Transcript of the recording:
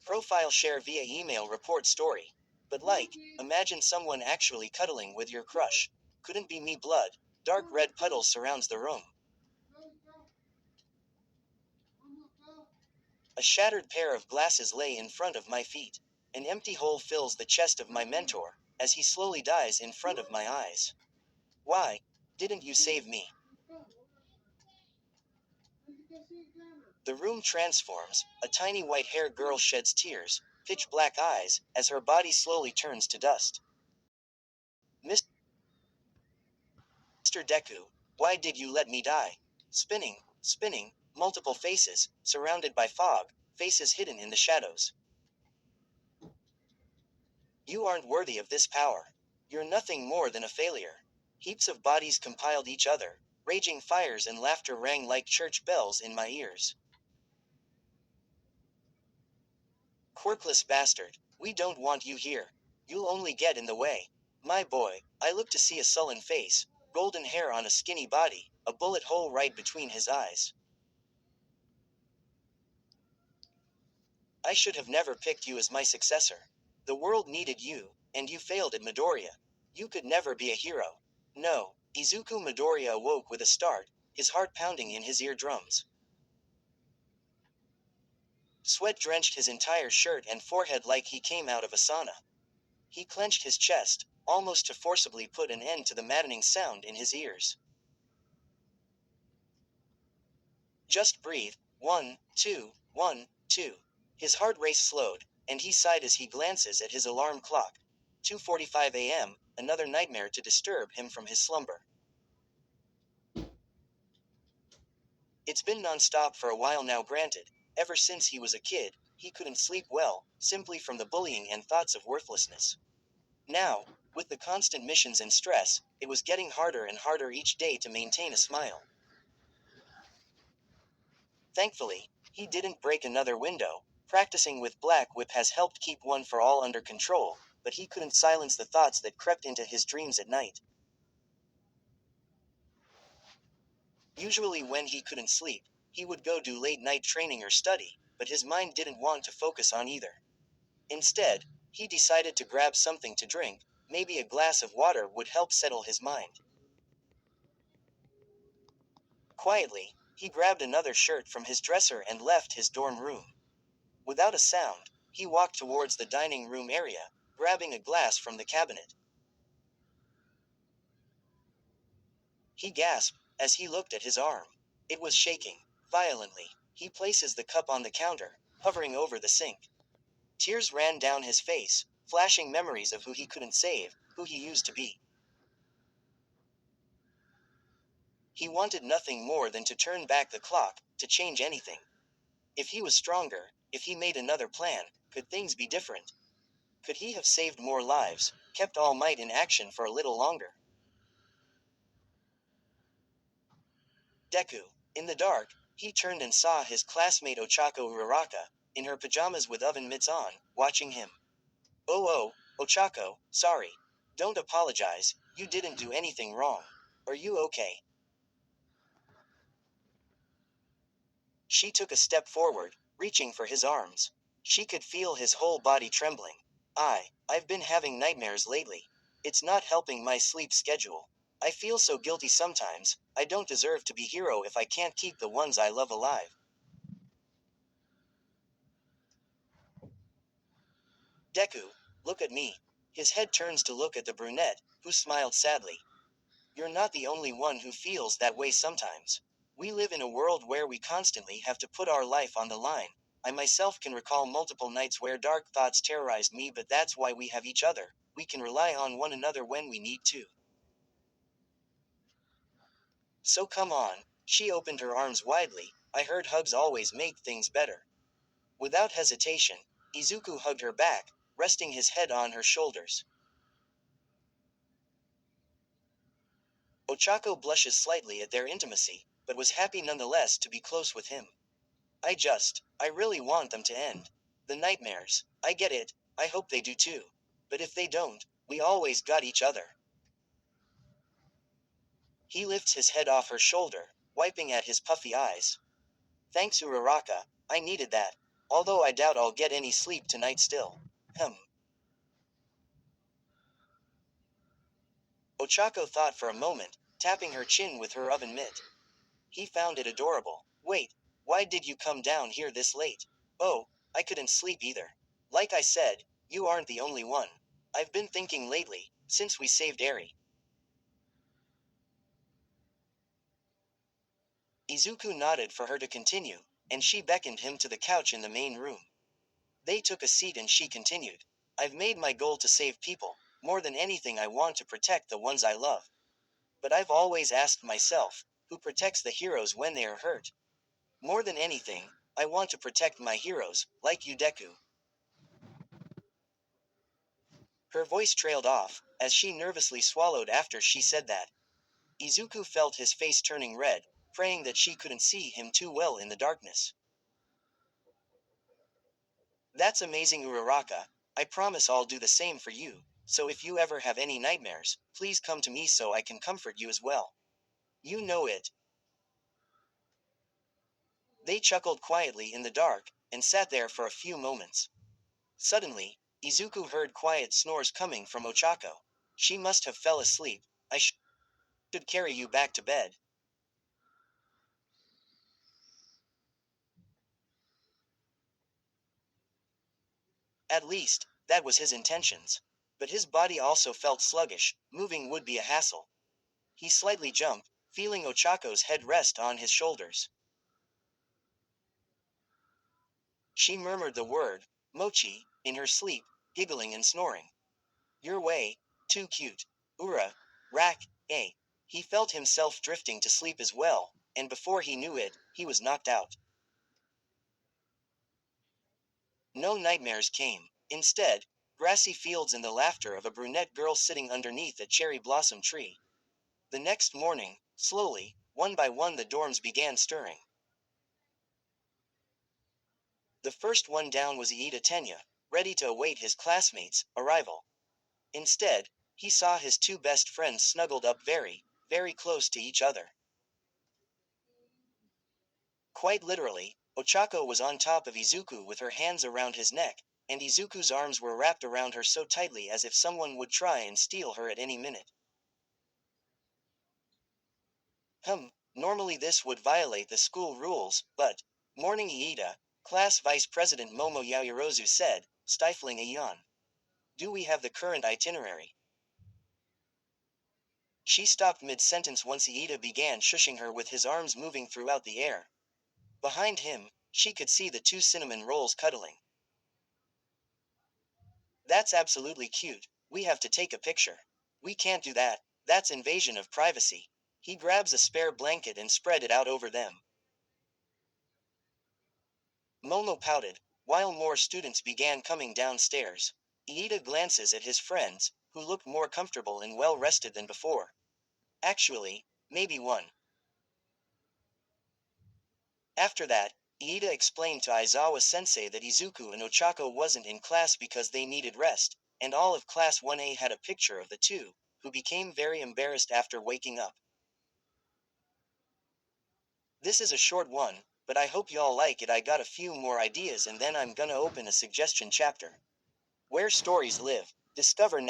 Profile share via email report story. But like, imagine someone actually cuddling with your crush. Couldn't be me blood. Dark red puddle surrounds the room. A shattered pair of glasses lay in front of my feet. An empty hole fills the chest of my mentor, as he slowly dies in front of my eyes. Why didn't you save me? The room transforms, a tiny white-haired girl sheds tears, pitch black eyes, as her body slowly turns to dust. Mr. Deku, why did you let me die? Spinning, spinning, multiple faces, surrounded by fog, faces hidden in the shadows. You aren't worthy of this power. You're nothing more than a failure. Heaps of bodies compiled each other, raging fires and laughter rang like church bells in my ears. Quirkless bastard, we don't want you here. You'll only get in the way. My boy, I look to see a sullen face, golden hair on a skinny body, a bullet hole right between his eyes. I should have never picked you as my successor. The world needed you, and you failed at Midoriya. You could never be a hero. No, Izuku Midoriya awoke with a start, his heart pounding in his eardrums. Sweat drenched his entire shirt and forehead like he came out of a sauna. He clenched his chest, almost to forcibly put an end to the maddening sound in his ears. Just breathe. 1, 2, 1, 2. His heart race slowed, and he sighed as he glances at his alarm clock. 2:45 a.m., another nightmare to disturb him from his slumber. It's been non-stop for a while now, granted. Ever since he was a kid, he couldn't sleep well, simply from the bullying and thoughts of worthlessness. Now, with the constant missions and stress, it was getting harder and harder each day to maintain a smile. Thankfully, he didn't break another window. Practicing with Black Whip has helped keep One for All under control, but he couldn't silence the thoughts that crept into his dreams at night. Usually when he couldn't sleep, he would go do late-night training or study, but his mind didn't want to focus on either. Instead, he decided to grab something to drink. Maybe a glass of water would help settle his mind. Quietly, he grabbed another shirt from his dresser and left his dorm room. Without a sound, he walked towards the dining room area, grabbing a glass from the cabinet. He gasped as he looked at his arm. It was shaking violently. He places the cup on the counter, hovering over the sink. Tears ran down his face, flashing memories of who he couldn't save, who he used to be. He wanted nothing more than to turn back the clock, to change anything. If he was stronger, if he made another plan, could things be different? Could he have saved more lives, kept All Might in action for a little longer? Deku. In the dark, he turned and saw his classmate Ochako Uraraka, in her pajamas with oven mitts on, watching him. Oh, Ochako, sorry. Don't apologize, you didn't do anything wrong. Are you okay? She took a step forward, reaching for his arms. She could feel his whole body trembling. I've been having nightmares lately. It's not helping my sleep schedule. I feel so guilty sometimes. I don't deserve to be hero if I can't keep the ones I love alive. Deku, look at me. His head turns to look at the brunette, who smiled sadly. You're not the only one who feels that way sometimes. We live in a world where we constantly have to put our life on the line. I myself can recall multiple nights where dark thoughts terrorized me, but that's why we have each other. We can rely on one another when we need to. So come on. She opened her arms widely. I heard hugs always make things better. Without hesitation, Izuku hugged her back, resting his head on her shoulders. Ochako blushes slightly at their intimacy, but was happy nonetheless to be close with him. I really want them to end. The nightmares, I get it, I hope they do too. But if they don't, we always got each other. He lifts his head off her shoulder, wiping at his puffy eyes. Thanks Uraraka, I needed that. Although I doubt I'll get any sleep tonight still. Hmm. Ochako thought for a moment, tapping her chin with her oven mitt. He found it adorable. Wait, why did you come down here this late? Oh, I couldn't sleep either. Like I said, you aren't the only one. I've been thinking lately, since we saved Eri. Izuku nodded for her to continue, and she beckoned him to the couch in the main room. They took a seat and she continued. I've made my goal to save people. More than anything, I want to protect the ones I love. But I've always asked myself, who protects the heroes when they are hurt? More than anything, I want to protect my heroes, like you, Deku. Her voice trailed off, as she nervously swallowed after she said that. Izuku felt his face turning red, praying that she couldn't see him too well in the darkness. That's amazing, Uraraka. I promise I'll do the same for you, so if you ever have any nightmares, please come to me so I can comfort you as well. You know it. They chuckled quietly in the dark, and sat there for a few moments. Suddenly, Izuku heard quiet snores coming from Ochako. She must have fell asleep. I should carry you back to bed. At least, that was his intentions. But his body also felt sluggish, moving would be a hassle. He slightly jumped, feeling Ochako's head rest on his shoulders. She murmured the word, Mochi, in her sleep, giggling and snoring. Your way, too cute. Ura, rack, eh. He felt himself drifting to sleep as well, and before he knew it, he was knocked out. No nightmares came. Instead, grassy fields and the laughter of a brunette girl sitting underneath a cherry blossom tree. The next morning, slowly, one by one the dorms began stirring. The first one down was Iida Tenya, ready to await his classmates' arrival. Instead, he saw his two best friends snuggled up very, very close to each other. Quite literally, Ochako was on top of Izuku with her hands around his neck, and Izuku's arms were wrapped around her so tightly as if someone would try and steal her at any minute. Normally this would violate the school rules, but, morning Iida, class vice president Momo Yaoyorozu said, stifling a yawn. Do we have the current itinerary? She stopped mid-sentence once Iida began shushing her with his arms moving throughout the air. Behind him, she could see the two cinnamon rolls cuddling. That's absolutely cute. We have to take a picture. We can't do that. That's invasion of privacy. He grabs a spare blanket and spread it out over them. Momo pouted, while more students began coming downstairs. Iida glances at his friends, who looked more comfortable and well rested than before. Actually, maybe one. After that, Iida explained to Aizawa-sensei that Izuku and Ochako wasn't in class because they needed rest, and all of Class 1A had a picture of the two, who became very embarrassed after waking up. This is a short one, but I hope y'all like it. I got a few more ideas and then I'm gonna open a suggestion chapter. Where stories live. Discover